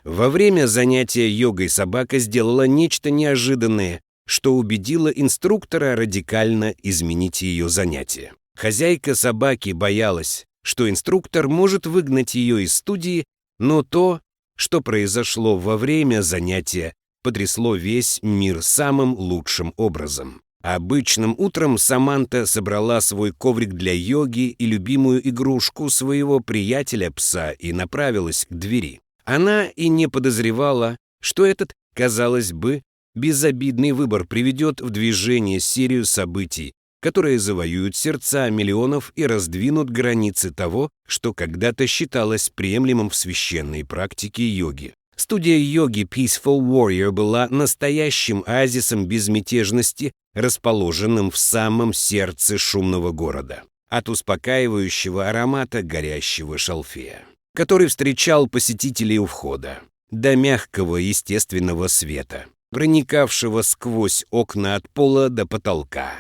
Во время занятия йогой собака сделала нечто неожиданное, что убедило инструктора радикально изменить ее занятие. Хозяйка собаки боялась, что инструктор может выгнать ее из студии, но то, что произошло во время занятия, потрясло весь мир самым лучшим образом. Обычным утром Саманта собрала свой коврик для йоги и любимую игрушку своего приятеля-пса и направилась к двери. Она и не подозревала, что этот, казалось бы, безобидный выбор приведет в движение серию событий, которые завоюют сердца миллионов и раздвинут границы того, что когда-то считалось приемлемым в священной практике йоги. Студия йоги Peaceful Warrior была настоящим оазисом безмятежности, расположенным в самом сердце шумного города, от успокаивающего аромата горящего шалфея, который встречал посетителей у входа, до мягкого естественного света, проникавшего сквозь окна от пола до потолка.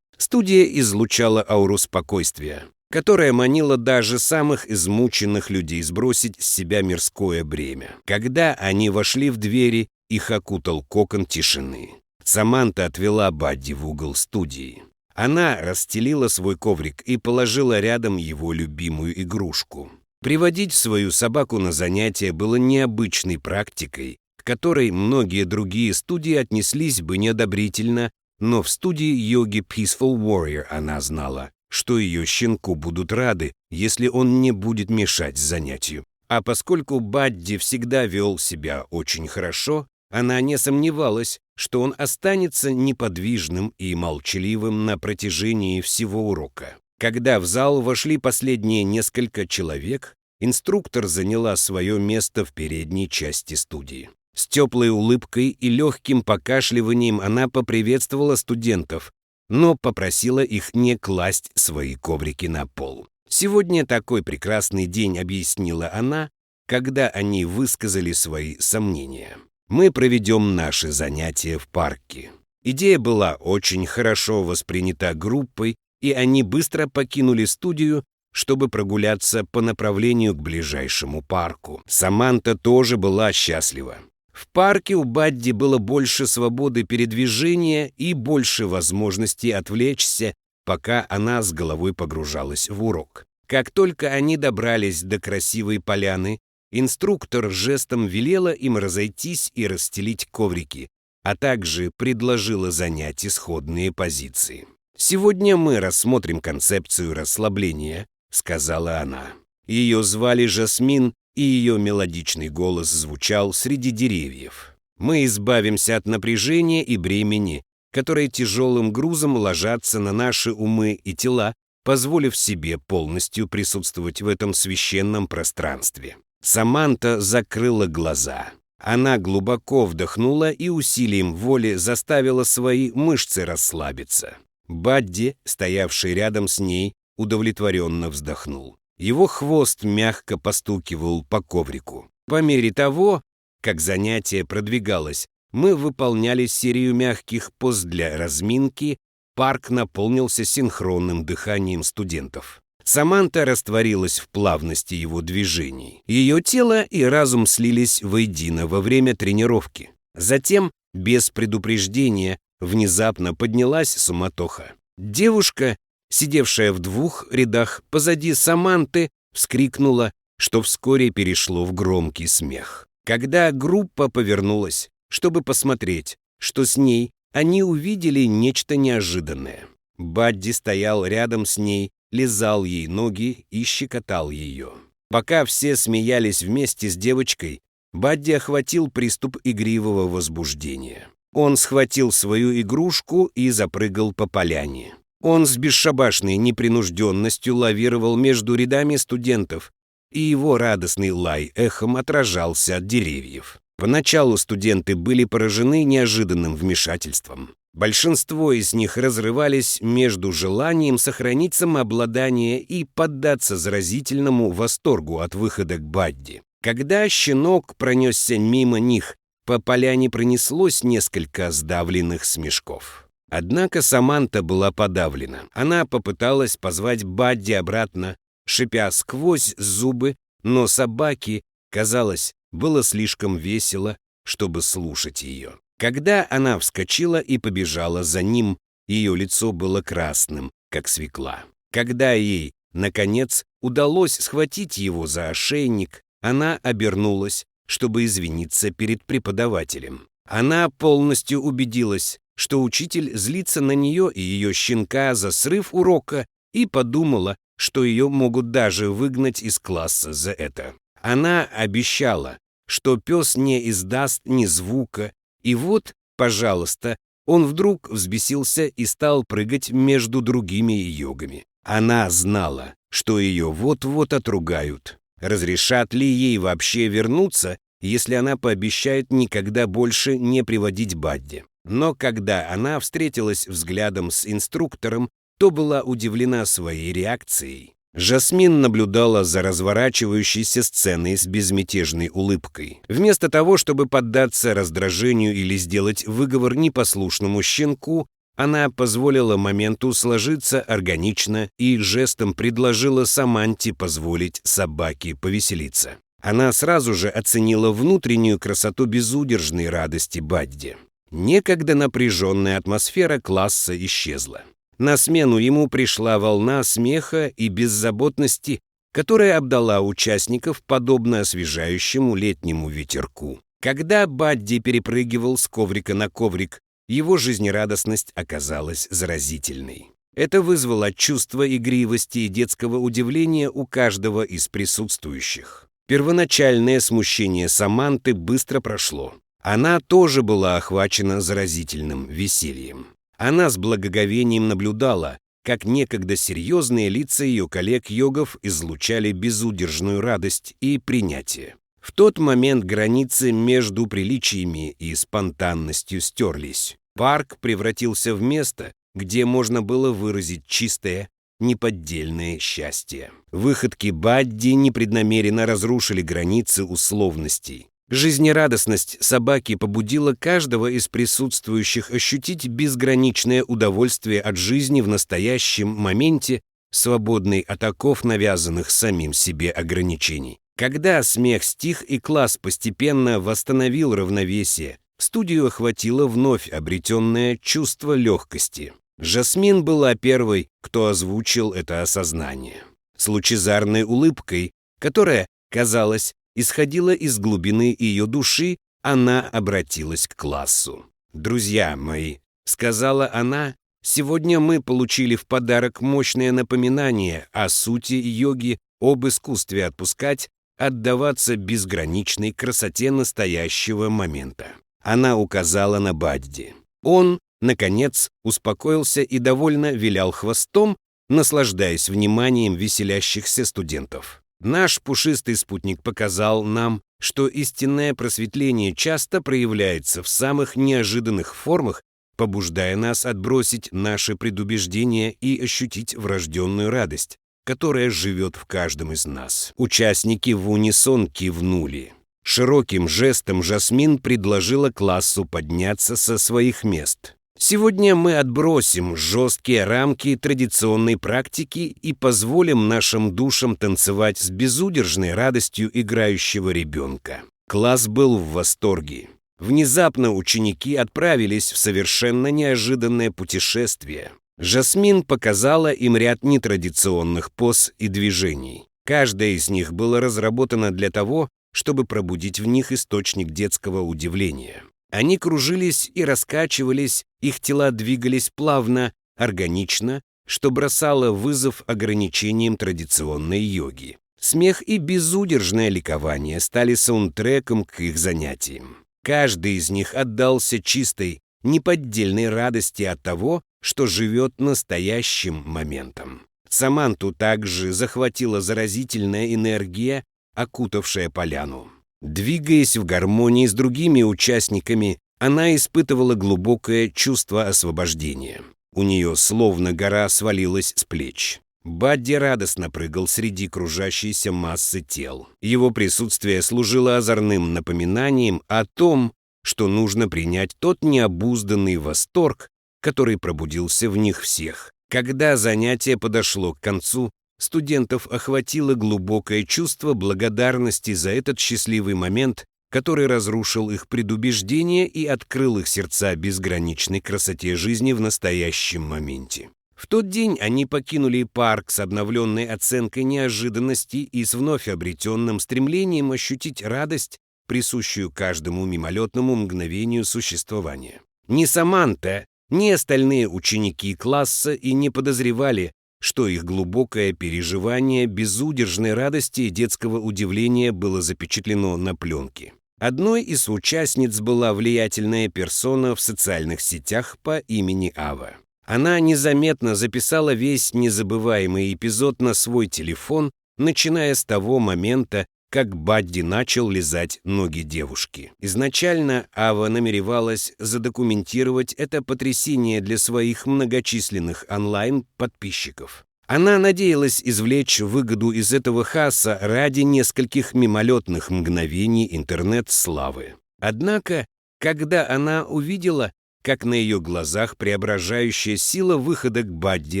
Студия излучала ауру спокойствия, которая манила даже самых измученных людей сбросить с себя мирское бремя. Когда они вошли в двери, их окутал кокон тишины. Саманта отвела Бадди в угол студии. Она расстелила свой коврик и положила рядом его любимую игрушку. Приводить свою собаку на занятия было необычной практикой, к которой многие другие студии отнеслись бы неодобрительно, но в студии йоги Peaceful Warrior она знала, что ее щенку будут рады, если он не будет мешать занятию. А поскольку Бадди всегда вел себя очень хорошо, она не сомневалась, что он останется неподвижным и молчаливым на протяжении всего урока. Когда в зал вошли последние несколько человек, инструктор заняла свое место в передней части студии. С теплой улыбкой и легким покашливанием она поприветствовала студентов, но попросила их не класть свои коврики на пол. «Сегодня такой прекрасный день», — объяснила она, когда они высказали свои сомнения. «Мы проведем наши занятия в парке». Идея была очень хорошо воспринята группой, и они быстро покинули студию, чтобы прогуляться по направлению к ближайшему парку. Саманта тоже была счастлива. В парке у Бадди было больше свободы передвижения и больше возможностей отвлечься, пока она с головой погружалась в урок. Как только они добрались до красивой поляны, инструктор жестом велела им разойтись и расстелить коврики, а также предложила занять исходные позиции. «Сегодня мы рассмотрим концепцию расслабления», — сказала она. Ее звали Жасмин, и ее мелодичный голос звучал среди деревьев. «Мы избавимся от напряжения и бремени, которые тяжелым грузом ложатся на наши умы и тела, позволив себе полностью присутствовать в этом священном пространстве». Саманта закрыла глаза. Она глубоко вдохнула и усилием воли заставила свои мышцы расслабиться. Бадди, стоявший рядом с ней, удовлетворенно вздохнул. Его хвост мягко постукивал по коврику. По мере того, как занятие продвигалось, мы выполняли серию мягких поз для разминки, парк наполнился синхронным дыханием студентов. Саманта растворилась в плавности его движений. Ее тело и разум слились воедино во время тренировки. Затем, без предупреждения, внезапно поднялась суматоха. Девушка, сидевшая в 2 рядах позади Саманты, вскрикнула, что вскоре перешло в громкий смех. Когда группа повернулась, чтобы посмотреть, что с ней, они увидели нечто неожиданное. Бадди стоял рядом с ней, лизал ей ноги и щекотал ее. Пока все смеялись вместе с девочкой, Бадди охватил приступ игривого возбуждения. Он схватил свою игрушку и запрыгал по поляне. Он с бесшабашной непринужденностью лавировал между рядами студентов, и его радостный лай эхом отражался от деревьев. Поначалу студенты были поражены неожиданным вмешательством. Большинство из них разрывались между желанием сохранить самообладание и поддаться заразительному восторгу от выхода к Бадди. Когда щенок пронесся мимо них, по поляне пронеслось несколько сдавленных смешков. Однако Саманта была подавлена. Она попыталась позвать Бадди обратно, шипя сквозь зубы, но собаке, казалось, было слишком весело, чтобы слушать ее. Когда она вскочила и побежала за ним, ее лицо было красным, как свекла. Когда ей, наконец, удалось схватить его за ошейник, она обернулась, чтобы извиниться перед преподавателем. Она полностью убедилась, что учитель злится на нее и ее щенка за срыв урока, и подумала, что ее могут даже выгнать из класса за это. Она обещала, что пес не издаст ни звука, и вот, пожалуйста, он вдруг взбесился и стал прыгать между другими йогами. Она знала, что ее вот-вот отругают. Разрешат ли ей вообще вернуться, если она пообещает никогда больше не приводить Бадди? Но когда она встретилась взглядом с инструктором, то была удивлена своей реакцией. Жасмин наблюдала за разворачивающейся сценой с безмятежной улыбкой. Вместо того, чтобы поддаться раздражению или сделать выговор непослушному щенку, она позволила моменту сложиться органично и жестом предложила Саманте позволить собаке повеселиться. Она сразу же оценила внутреннюю красоту безудержной радости Бадди. Некогда напряженная атмосфера класса исчезла. На смену ему пришла волна смеха и беззаботности, которая обдала участников подобно освежающему летнему ветерку. Когда Бадди перепрыгивал с коврика на коврик, его жизнерадостность оказалась заразительной. Это вызвало чувство игривости и детского удивления у каждого из присутствующих. Первоначальное смущение Саманты быстро прошло. Она тоже была охвачена заразительным весельем. Она с благоговением наблюдала, как некогда серьезные лица ее коллег-йогов излучали безудержную радость и принятие. В тот момент границы между приличиями и спонтанностью стерлись. Парк превратился в место, где можно было выразить чистое, неподдельное счастье. Выходки Бадди непреднамеренно разрушили границы условностей. Жизнерадостность собаки побудила каждого из присутствующих ощутить безграничное удовольствие от жизни в настоящем моменте, свободный от оков навязанных самим себе ограничений. Когда смех стих и класс постепенно восстановил равновесие, студию охватило вновь обретенное чувство легкости. Жасмин была первой, кто озвучил это осознание. С лучезарной улыбкой, которая, казалось, исходила из глубины ее души, она обратилась к классу. «Друзья мои», — сказала она, — «сегодня мы получили в подарок мощное напоминание о сути йоги, об искусстве отпускать, отдаваться безграничной красоте настоящего момента». Она указала на Бадди. Он, наконец, успокоился и довольно вилял хвостом, наслаждаясь вниманием веселящихся студентов. Наш пушистый спутник показал нам, что истинное просветление часто проявляется в самых неожиданных формах, побуждая нас отбросить наши предубеждения и ощутить врожденную радость, которая живет в каждом из нас. Участники в унисон кивнули. Широким жестом Жасмин предложила классу подняться со своих мест. Сегодня мы отбросим жесткие рамки традиционной практики и позволим нашим душам танцевать с безудержной радостью играющего ребенка. Класс был в восторге. Внезапно ученики отправились в совершенно неожиданное путешествие. Жасмин показала им ряд нетрадиционных поз и движений. Каждая из них была разработана для того, чтобы пробудить в них источник детского удивления. Они кружились и раскачивались, их тела двигались плавно, органично, что бросало вызов ограничениям традиционной йоги. Смех и безудержное ликование стали саундтреком к их занятиям. Каждый из них отдался чистой, неподдельной радости от того, что живет настоящим моментом. Саманту также захватила заразительная энергия, окутавшая поляну. Двигаясь в гармонии с другими участниками, она испытывала глубокое чувство освобождения. У нее словно гора свалилась с плеч. Бадди радостно прыгал среди кружащейся массы тел. Его присутствие служило озорным напоминанием о том, что нужно принять тот необузданный восторг, который пробудился в них всех. Когда занятие подошло к концу, студентов охватило глубокое чувство благодарности за этот счастливый момент, который разрушил их предубеждения и открыл их сердца безграничной красоте жизни в настоящем моменте. В тот день они покинули парк с обновленной оценкой неожиданности и с вновь обретенным стремлением ощутить радость, присущую каждому мимолетному мгновению существования. Ни Саманта, ни остальные ученики класса и не подозревали, что их глубокое переживание безудержной радости и детского удивления было запечатлено на пленке. Одной из участниц была влиятельная персона в социальных сетях по имени Ава. Она незаметно записала весь незабываемый эпизод на свой телефон, начиная с того момента, как Бадди начал лизать ноги девушки. Изначально Ава намеревалась задокументировать это потрясение для своих многочисленных онлайн-подписчиков. Она надеялась извлечь выгоду из этого хаоса ради нескольких мимолетных мгновений интернет-славы. Однако, когда она увидела, как на ее глазах преображающая сила выхода к Бадди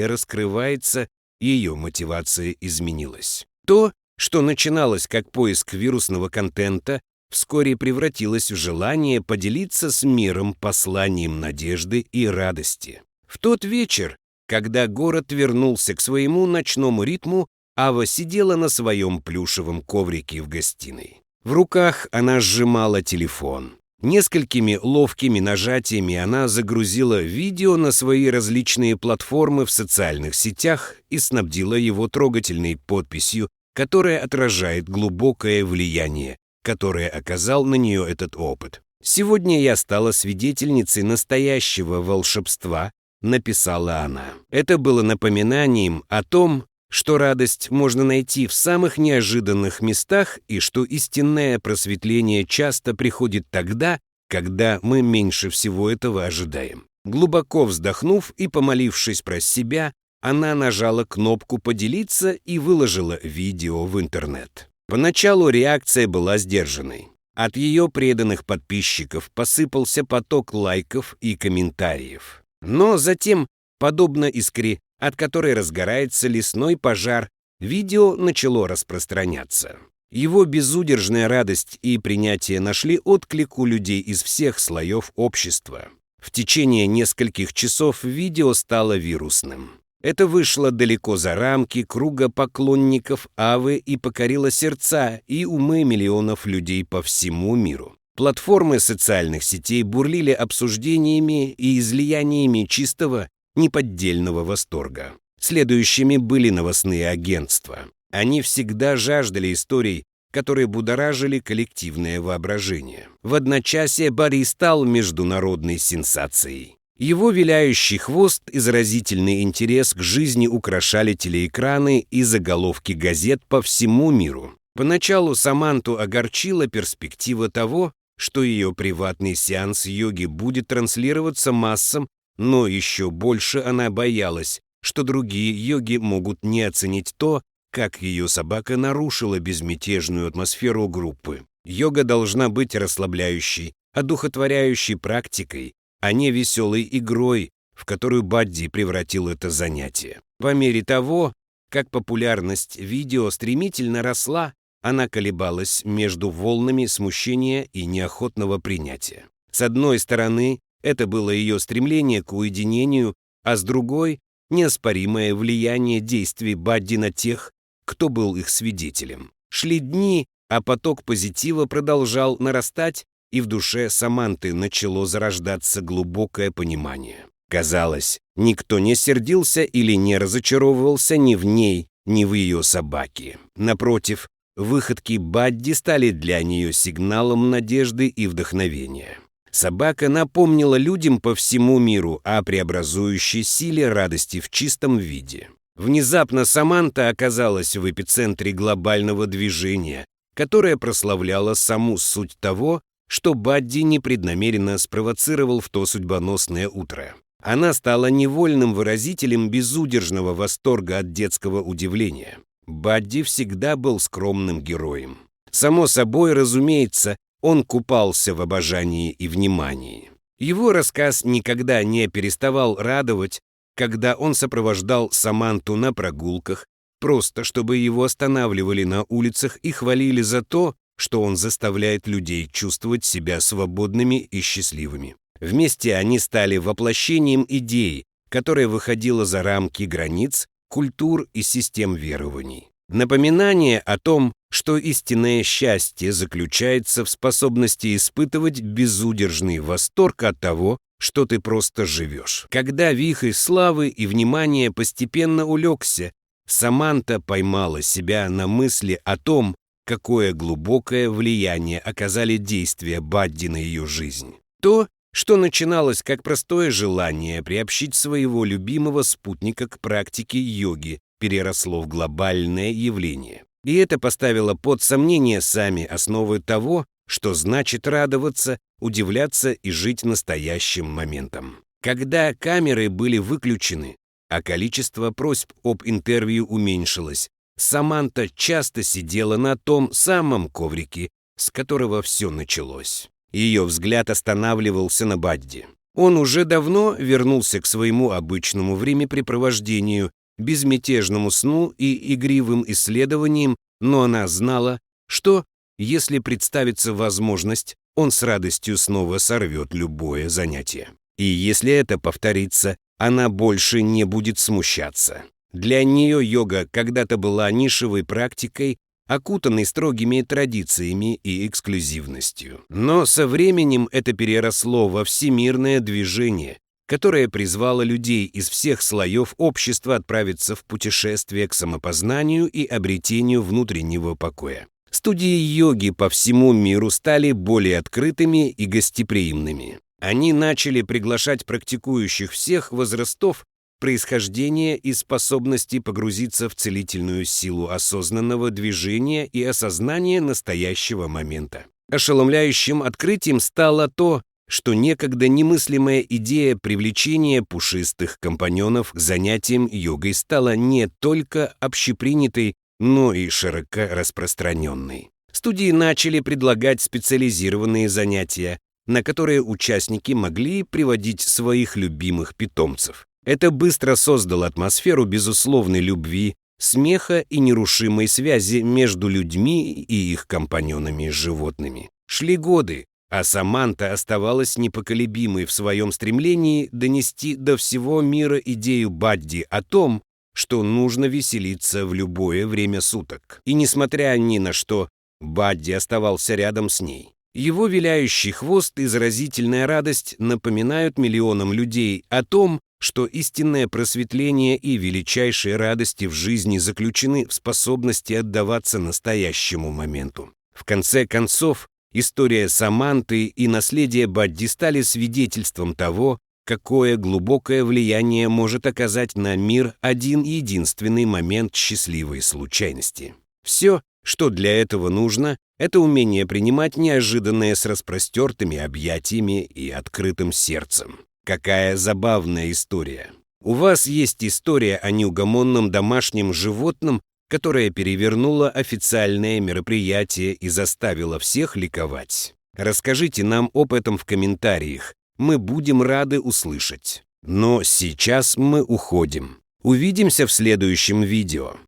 раскрывается, ее мотивация изменилась. То, что начиналось как поиск вирусного контента, вскоре превратилось в желание поделиться с миром посланием надежды и радости. В тот вечер, когда город вернулся к своему ночному ритму, Ава сидела на своем плюшевом коврике в гостиной. В руках она сжимала телефон. Несколькими ловкими нажатиями она загрузила видео на свои различные платформы в социальных сетях и снабдила его трогательной подписью, которая отражает глубокое влияние, которое оказал на нее этот опыт. «Сегодня я стала свидетельницей настоящего волшебства», — написала она. Это было напоминанием о том, что радость можно найти в самых неожиданных местах и что истинное просветление часто приходит тогда, когда мы меньше всего этого ожидаем. Глубоко вздохнув и помолившись про себя, она нажала кнопку «Поделиться» и выложила видео в интернет. Поначалу реакция была сдержанной. От ее преданных подписчиков посыпался поток лайков и комментариев. Но затем, подобно искре, от которой разгорается лесной пожар, видео начало распространяться. Его безудержная радость и принятие нашли отклик у людей из всех слоев общества. В течение нескольких часов видео стало вирусным. Это вышло далеко за рамки круга поклонников Авы и покорило сердца и умы миллионов людей по всему миру. Платформы социальных сетей бурлили обсуждениями и излияниями чистого, неподдельного восторга. Следующими были новостные агентства. Они всегда жаждали историй, которые будоражили коллективное воображение. В одночасье Барри стал международной сенсацией. Его виляющий хвост и заразительный интерес к жизни украшали телеэкраны и заголовки газет по всему миру. Поначалу Саманту огорчила перспектива того, что ее приватный сеанс йоги будет транслироваться массам, но еще больше она боялась, что другие йоги могут не оценить то, как ее собака нарушила безмятежную атмосферу группы. Йога должна быть расслабляющей, одухотворяющей практикой, а не веселой игрой, в которую Бадди превратил это занятие. По мере того, как популярность видео стремительно росла, она колебалась между волнами смущения и неохотного принятия. С одной стороны, это было ее стремление к уединению, а с другой — неоспоримое влияние действий Бадди на тех, кто был их свидетелем. Шли дни, а поток позитива продолжал нарастать, и в душе Саманты начало зарождаться глубокое понимание. Казалось, никто не сердился или не разочаровывался ни в ней, ни в ее собаке. Напротив, выходки Бадди стали для нее сигналом надежды и вдохновения. Собака напомнила людям по всему миру о преобразующей силе радости в чистом виде. Внезапно Саманта оказалась в эпицентре глобального движения, которое прославляло саму суть того, что Бадди непреднамеренно спровоцировал в то судьбоносное утро. Она стала невольным выразителем безудержного восторга от детского удивления. Бадди всегда был скромным героем. Само собой, разумеется, он купался в обожании и внимании. Его рассказ никогда не переставал радовать, когда он сопровождал Саманту на прогулках, просто чтобы его останавливали на улицах и хвалили за то, что он заставляет людей чувствовать себя свободными и счастливыми. Вместе они стали воплощением идеи, которая выходила за рамки границ, культур и систем верований. Напоминание о том, что истинное счастье заключается в способности испытывать безудержный восторг от того, что ты просто живешь. Когда вихрь славы и внимания постепенно улегся, Саманта поймала себя на мысли о том, какое глубокое влияние оказали действия Бадди на ее жизнь. То, что начиналось как простое желание приобщить своего любимого спутника к практике йоги, переросло в глобальное явление. И это поставило под сомнение сами основы того, что значит радоваться, удивляться и жить настоящим моментом. Когда камеры были выключены, а количество просьб об интервью уменьшилось, Саманта часто сидела на том самом коврике, с которого все началось. Ее взгляд останавливался на Бадди. Он уже давно вернулся к своему обычному времяпрепровождению, безмятежному сну и игривым исследованиям, но она знала, что, если представится возможность, он с радостью снова сорвет любое занятие. И если это повторится, она больше не будет смущаться. Для нее йога когда-то была нишевой практикой, окутанной строгими традициями и эксклюзивностью. Но со временем это переросло во всемирное движение, которое призвало людей из всех слоев общества отправиться в путешествие к самопознанию и обретению внутреннего покоя. Студии йоги по всему миру стали более открытыми и гостеприимными. Они начали приглашать практикующих всех возрастов, происхождения и способности погрузиться в целительную силу осознанного движения и осознания настоящего момента. Ошеломляющим открытием стало то, что некогда немыслимая идея привлечения пушистых компаньонов к занятиям йогой стала не только общепринятой, но и широко распространенной. Студии начали предлагать специализированные занятия, на которые участники могли приводить своих любимых питомцев. Это быстро создало атмосферу безусловной любви, смеха и нерушимой связи между людьми и их компаньонами-животными. Шли годы, а Саманта оставалась непоколебимой в своем стремлении донести до всего мира идею Бадди о том, что нужно веселиться в любое время суток. И несмотря ни на что, Бадди оставался рядом с ней. Его виляющий хвост и заразительная радость напоминают миллионам людей о том, что истинное просветление и величайшие радости в жизни заключены в способности отдаваться настоящему моменту. В конце концов, история Саманты и наследие Бадди стали свидетельством того, какое глубокое влияние может оказать на мир один единственный момент счастливой случайности. Все, что для этого нужно, это умение принимать неожиданное с распростертыми объятиями и открытым сердцем. Какая забавная история. У вас есть история о неугомонном домашнем животном, которая перевернула официальное мероприятие и заставила всех ликовать. Расскажите нам об этом в комментариях. Мы будем рады услышать. Но сейчас мы уходим. Увидимся в следующем видео.